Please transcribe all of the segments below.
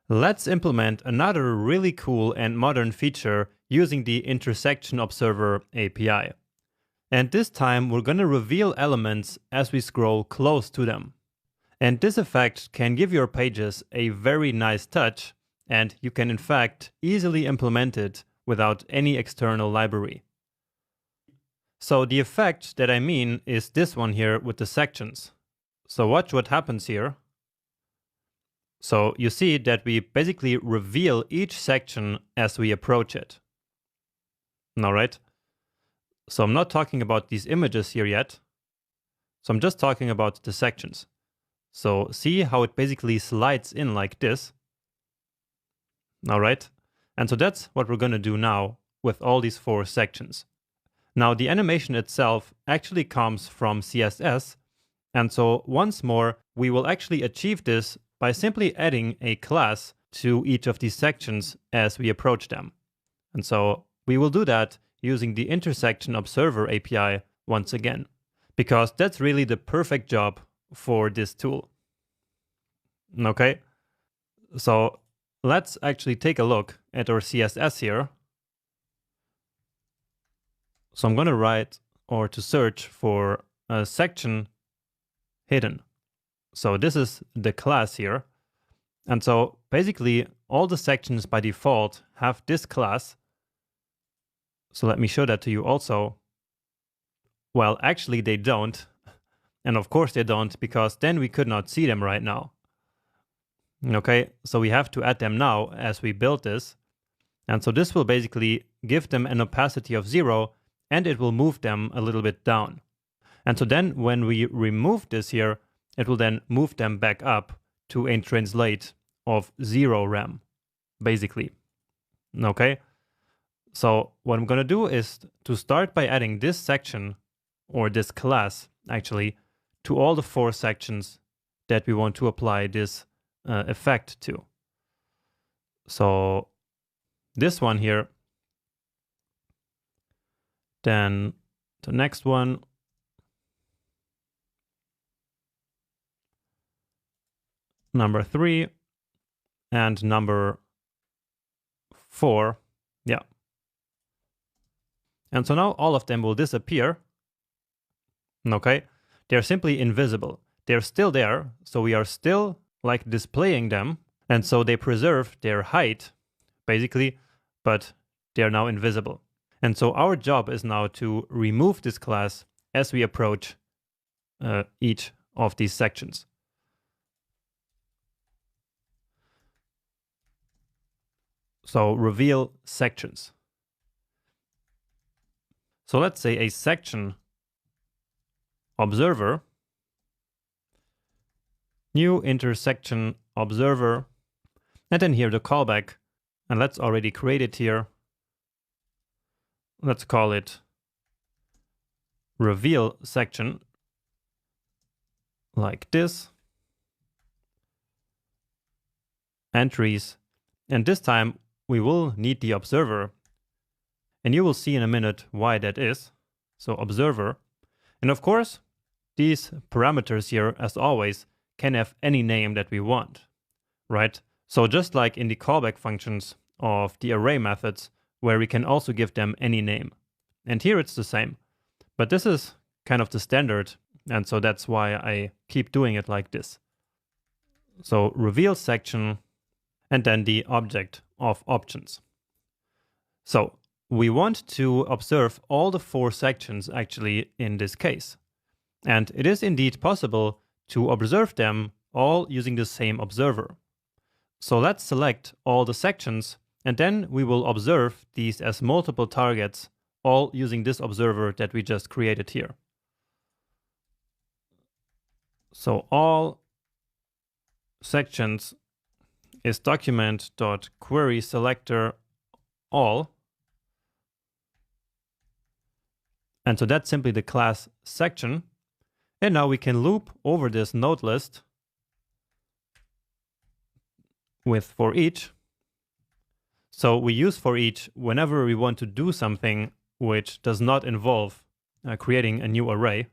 Let's implement another really cool and modern feature using the Intersection Observer API. And this time we're going to reveal elements as we scroll close to them. And this effect can give your pages a very nice touch, and you can in fact easily implement it without any external library. So the effect that I mean is this one here with the sections. So watch what happens here. So you see that we basically reveal each section as we approach it. All right. So I'm not talking about these images here yet. So I'm just talking about the sections. So see how it basically slides in like this. All right. And so that's what we're going to do now with all these 4 sections. Now the animation itself actually comes from CSS. And so once more, we will actually achieve this by simply adding a class to each of these sections as we approach them. And so we will do that using the Intersection Observer API once again, because that's really the perfect job for this tool. Okay, so let's actually take a look at our CSS here. So I'm going to write or to search for a section hidden. So this is the class here. And so basically all the sections by default have this class. So let me show that to you also. Well, actually they don't. And of course they don't, because then we could not see them right now. Okay, so we have to add them now as we build this. And so this will basically give them an opacity of 0, and it will move them a little bit down. And so then when we remove this here, it will then move them back up to a translate of 0 rem, basically. Okay, so what I'm going to do is to start by adding this section, or this class actually, to all the 4 sections that we want to apply this effect to. So this one here, then the next one, number 3, and number 4. Yeah. And so now all of them will disappear. Okay, they're simply invisible. They're still there, so we are still like displaying them, and so they preserve their height basically, but they're now invisible. And so our job is now to remove this class as we approach each of these sections. So reveal sections. So let's say a section observer, new intersection observer, and then here the callback. And let's already create it here. Let's call it reveal section, like this. Entries. And this time we will need the observer. And you will see in a minute why that is. So observer. And of course, these parameters here, as always, can have any name that we want, right? So just like in the callback functions of the array methods, where we can also give them any name. And here it's the same. But this is kind of the standard, and so that's why I keep doing it like this. So reveal section, and then the object of options. So we want to observe all the 4 sections actually in this case. And it is indeed possible to observe them all using the same observer. So let's select all the sections, and then we will observe these as multiple targets, all using this observer that we just created here. So all sections is document.querySelector all. And so that's simply the class section. And now we can loop over this node list with for each. So we use for each whenever we want to do something which does not involve creating a new array.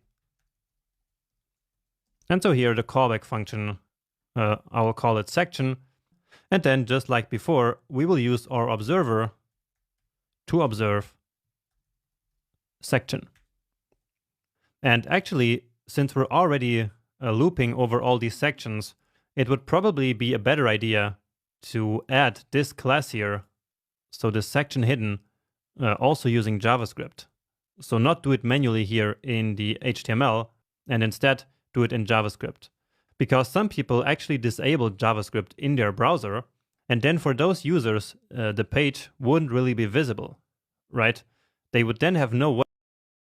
And so here the callback function, I will call it section. And then, just like before, we will use our observer to observe section. And actually, since we're already looping over all these sections, it would probably be a better idea to add this class here, so this section hidden, also using JavaScript. So not do it manually here in the HTML, and instead do it in JavaScript. Because some people actually disable JavaScript in their browser, and then for those users, the page wouldn't really be visible, right? They would then have no way